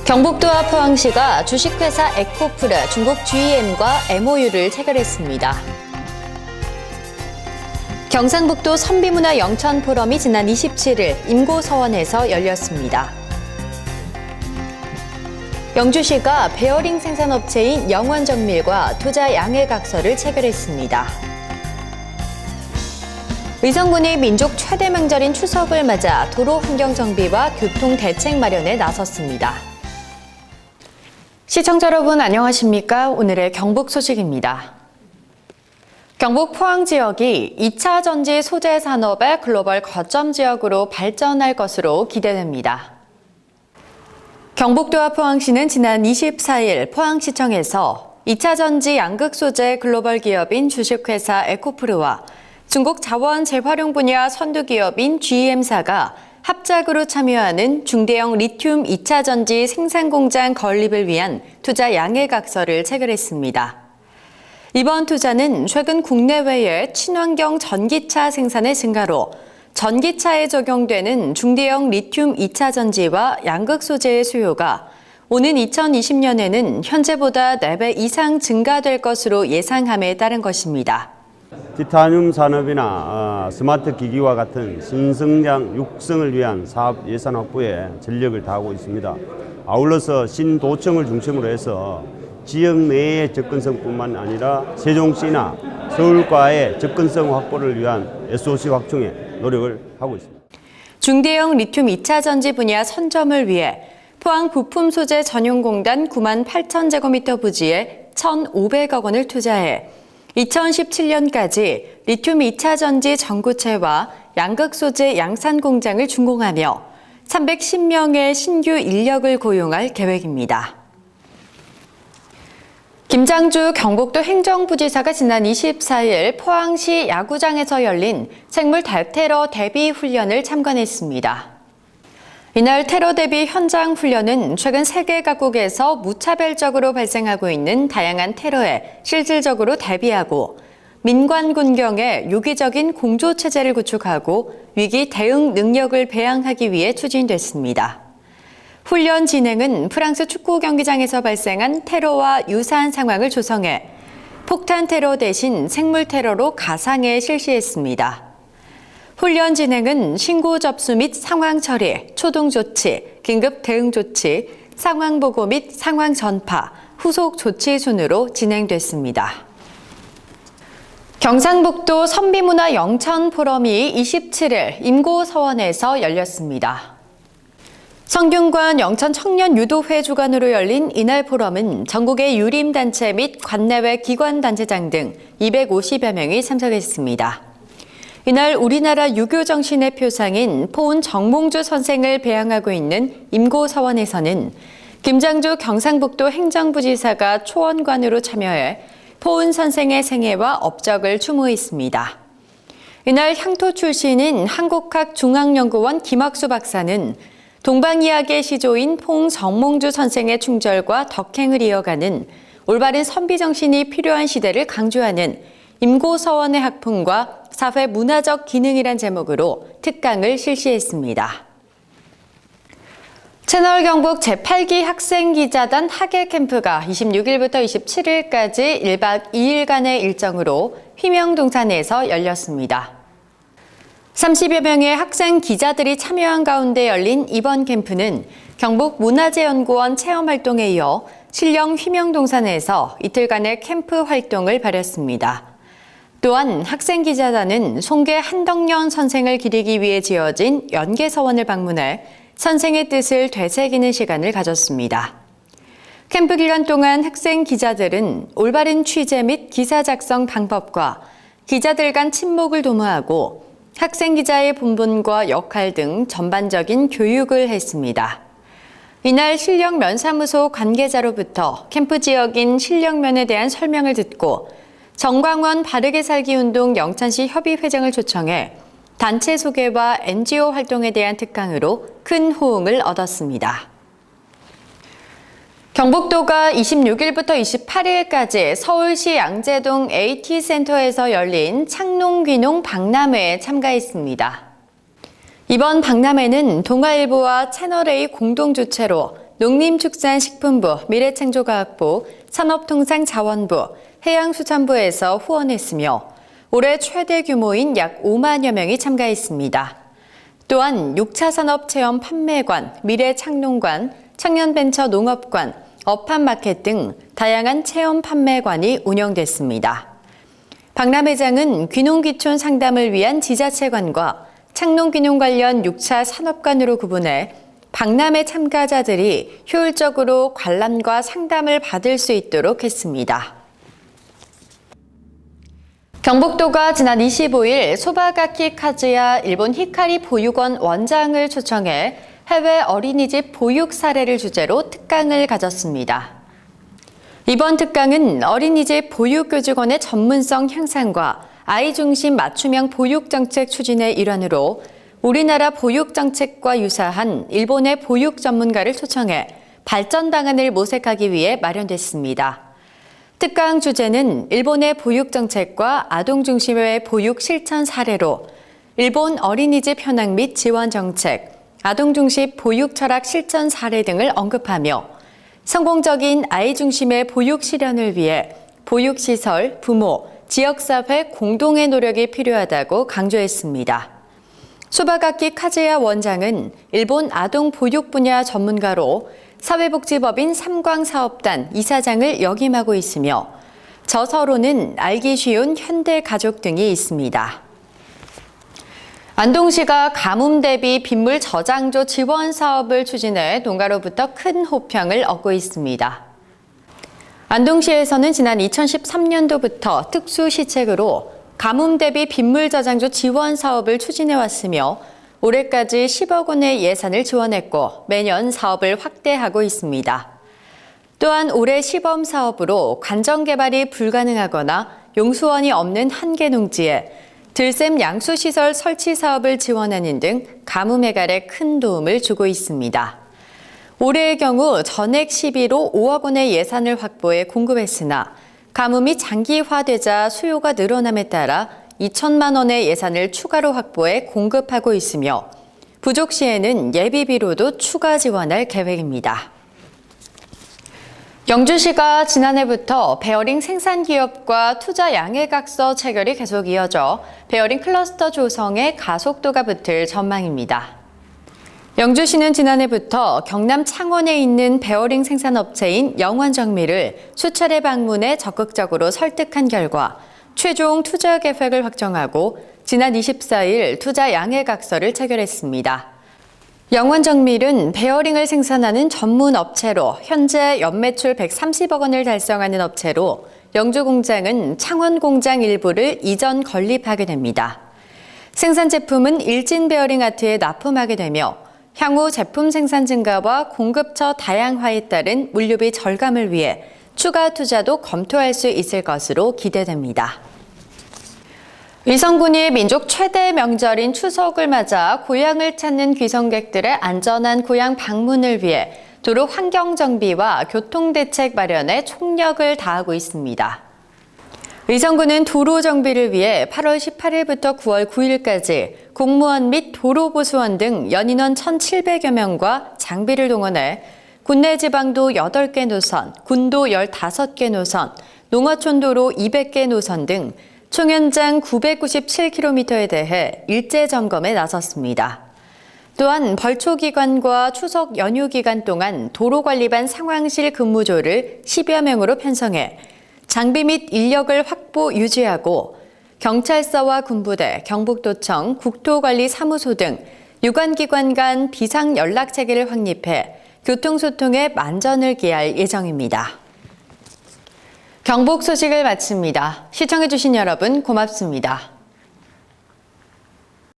경북도와 포항시가 주식회사 에코프르, 중국 GEM과 MOU를 체결했습니다. 경상북도 선비문화 영천 포럼이 지난 27일 임고서원에서 열렸습니다. 영주시가 베어링 생산업체인 영원정밀과 투자 양해각서를 체결했습니다. 의성군이 민족 최대 명절인 추석을 맞아 도로 환경 정비와 교통 대책 마련에 나섰습니다. 시청자 여러분 안녕하십니까? 오늘의 경북 소식입니다. 경북 포항 지역이 2차 전지 소재 산업의 글로벌 거점 지역으로 발전할 것으로 기대됩니다. 경북도와 포항시는 지난 24일 포항시청에서 2차 전지 양극 소재 글로벌 기업인 주식회사 에코프르와 중국 자원 재활용 분야 선두 기업인 GEM사가 합작으로 참여하는 중대형 리튬 2차 전지 생산 공장 건립을 위한 투자 양해각서를 체결했습니다. 이번 투자는 최근 국내외의 친환경 전기차 생산의 증가로 전기차에 적용되는 중대형 리튬 2차 전지와 양극 소재의 수요가 오는 2020년에는 현재보다 4배 이상 증가될 것으로 예상함에 따른 것입니다. 티타늄 산업이나 스마트 기기와 같은 신성장 육성을 위한 사업 예산 확보에 전력을 다하고 있습니다. 아울러서 신도청을 중심으로 해서 지역 내의 접근성뿐만 아니라 세종시나 서울과의 접근성 확보를 위한 SOC 확충에 노력을 하고 있습니다. 중대형 리튬 2차 전지 분야 선점을 위해 포항 부품 소재 전용공단 9만 8천 제곱미터 부지에 1,500억 원을 투자해 2017년까지 리튬 2차 전지 전구체와 양극 소재 양산 공장을 준공하며 310명의 신규 인력을 고용할 계획입니다. 김장주 경북도 행정부지사가 지난 24일 포항시 야구장에서 열린 생물 대테러 대비 훈련을 참관했습니다. 이날 테러 대비 현장 훈련은 최근 세계 각국에서 무차별적으로 발생하고 있는 다양한 테러에 실질적으로 대비하고 민관 군경의 유기적인 공조 체제를 구축하고 위기 대응 능력을 배양하기 위해 추진됐습니다. 훈련 진행은 프랑스 축구 경기장에서 발생한 테러와 유사한 상황을 조성해 폭탄 테러 대신 생물 테러로 가상에 실시했습니다. 훈련 진행은 신고 접수 및 상황 처리, 초동 조치, 긴급 대응 조치, 상황 보고 및 상황 전파, 후속 조치 순으로 진행됐습니다. 경상북도 선비문화 영천 포럼이 27일 임고서원에서 열렸습니다. 성균관 영천 청년 유도회 주관으로 열린 이날 포럼은 전국의 유림단체 및 관내외 기관단체장 등 250여 명이 참석했습니다. 이날 우리나라 유교 정신의 표상인 포은 정몽주 선생을 배양하고 있는 임고서원에서는 김장주 경상북도 행정부지사가 초원관으로 참여해 포은 선생의 생애와 업적을 추모했습니다. 이날 향토 출신인 한국학중앙연구원 김학수 박사는 동방이야기의 시조인 포은 정몽주 선생의 충절과 덕행을 이어가는 올바른 선비 정신이 필요한 시대를 강조하는 임고서원의 학풍과 사회 문화적 기능이란 제목으로 특강을 실시했습니다. 채널 경북 제8기 학생기자단 학예 캠프가 26일부터 27일까지 1박 2일간의 일정으로 휘명동산에서 열렸습니다. 30여 명의 학생 기자들이 참여한 가운데 열린 이번 캠프는 경북문화재연구원 체험활동에 이어 신령 휘명동산에서 이틀간의 캠프 활동을 벌였습니다. 또한 학생기자단은 송계 한덕년 선생을 기리기 위해 지어진 연계서원을 방문해 선생의 뜻을 되새기는 시간을 가졌습니다. 캠프 기간 동안 학생 기자들은 올바른 취재 및 기사 작성 방법과 기자들 간 친목을 도모하고 학생 기자의 본분과 역할 등 전반적인 교육을 했습니다. 이날 신령면사무소 관계자로부터 캠프 지역인 신령면에 대한 설명을 듣고 정광원 바르게 살기 운동 영천시 협의회장을 초청해 단체 소개와 NGO 활동에 대한 특강으로 큰 호응을 얻었습니다. 경북도가 26일부터 28일까지 서울시 양재동 AT센터에서 열린 창농귀농 박람회에 참가했습니다. 이번 박람회는 동아일보와 채널A 공동 주최로 농림축산식품부, 미래창조과학부, 산업통상자원부, 해양수산부에서 후원했으며 올해 최대 규모인 약 5만여 명이 참가했습니다. 또한 6차 산업체험 판매관, 미래창농관, 청년벤처농업관, 업한마켓 등 다양한 체험 판매관이 운영됐습니다. 박람회장은 귀농귀촌 상담을 위한 지자체관과 창농귀농 관련 6차 산업관으로 구분해 박람회 참가자들이 효율적으로 관람과 상담을 받을 수 있도록 했습니다. 경북도가 지난 25일 소바가키 카즈야 일본 히카리 보육원 원장을 초청해 해외 어린이집 보육 사례를 주제로 특강을 가졌습니다. 이번 특강은 어린이집 보육교직원의 전문성 향상과 아이 중심 맞춤형 보육정책 추진의 일환으로 우리나라 보육정책과 유사한 일본의 보육 전문가를 초청해 발전 방안을 모색하기 위해 마련됐습니다. 특강 주제는 일본의 보육정책과 아동 중심의 보육 실천 사례로 일본 어린이집 현황 및 지원 정책, 아동 중심 보육 철학 실천 사례 등을 언급하며 성공적인 아이 중심의 보육 실현을 위해 보육시설, 부모, 지역사회 공동의 노력이 필요하다고 강조했습니다. 소바가키 카즈야 원장은 일본 아동 보육 분야 전문가로 사회복지법인 삼광사업단 이사장을 역임하고 있으며 저서로는 알기 쉬운 현대가족 등이 있습니다. 안동시가 가뭄 대비 빗물 저장조 지원 사업을 추진해 농가로부터 큰 호평을 얻고 있습니다. 안동시에서는 지난 2013년도부터 특수시책으로 가뭄 대비 빗물 저장조 지원 사업을 추진해 왔으며 올해까지 10억 원의 예산을 지원했고 매년 사업을 확대하고 있습니다. 또한 올해 시범 사업으로 관정 개발이 불가능하거나 용수원이 없는 한계 농지에 들샘 양수시설 설치 사업을 지원하는 등 가뭄 해결에 큰 도움을 주고 있습니다. 올해의 경우 전액 시비로 5억 원의 예산을 확보해 공급했으나 가뭄이 장기화되자 수요가 늘어남에 따라 2천만 원의 예산을 추가로 확보해 공급하고 있으며 부족 시에는 예비비로도 추가 지원할 계획입니다. 영주시가 지난해부터 베어링 생산기업과 투자 양해각서 체결이 계속 이어져 베어링 클러스터 조성에 가속도가 붙을 전망입니다. 영주시는 지난해부터 경남 창원에 있는 베어링 생산업체인 영원정밀을 수차례 방문해 적극적으로 설득한 결과 최종 투자 계획을 확정하고 지난 24일 투자 양해각서를 체결했습니다. 영원정밀은 베어링을 생산하는 전문 업체로 현재 연매출 130억 원을 달성하는 업체로 영주 공장은 창원 공장 일부를 이전 건립하게 됩니다. 생산 제품은 일진 베어링 아트에 납품하게 되며 향후 제품 생산 증가와 공급처 다양화에 따른 물류비 절감을 위해 추가 투자도 검토할 수 있을 것으로 기대됩니다. 위성군이 민족 최대 명절인 추석을 맞아 고향을 찾는 귀성객들의 안전한 고향 방문을 위해 도로 환경 정비와 교통 대책 마련에 총력을 다하고 있습니다. 위성군은 도로 정비를 위해 8월 18일부터 9월 9일까지 공무원 및 도로보수원 등 연인원 1,700여 명과 장비를 동원해 군내 지방도 8개 노선, 군도 15개 노선, 농어촌 도로 200개 노선 등 총 연장 997km에 대해 일제 점검에 나섰습니다. 또한 벌초 기간과 추석 연휴 기간 동안 도로관리반 상황실 근무조를 10여 명으로 편성해 장비 및 인력을 확보 유지하고 경찰서와 군부대, 경북도청, 국토관리사무소 등 유관기관 간 비상연락체계를 확립해 교통소통에 만전을 기할 예정입니다. 경북 소식을 마칩니다. 시청해주신 여러분 고맙습니다.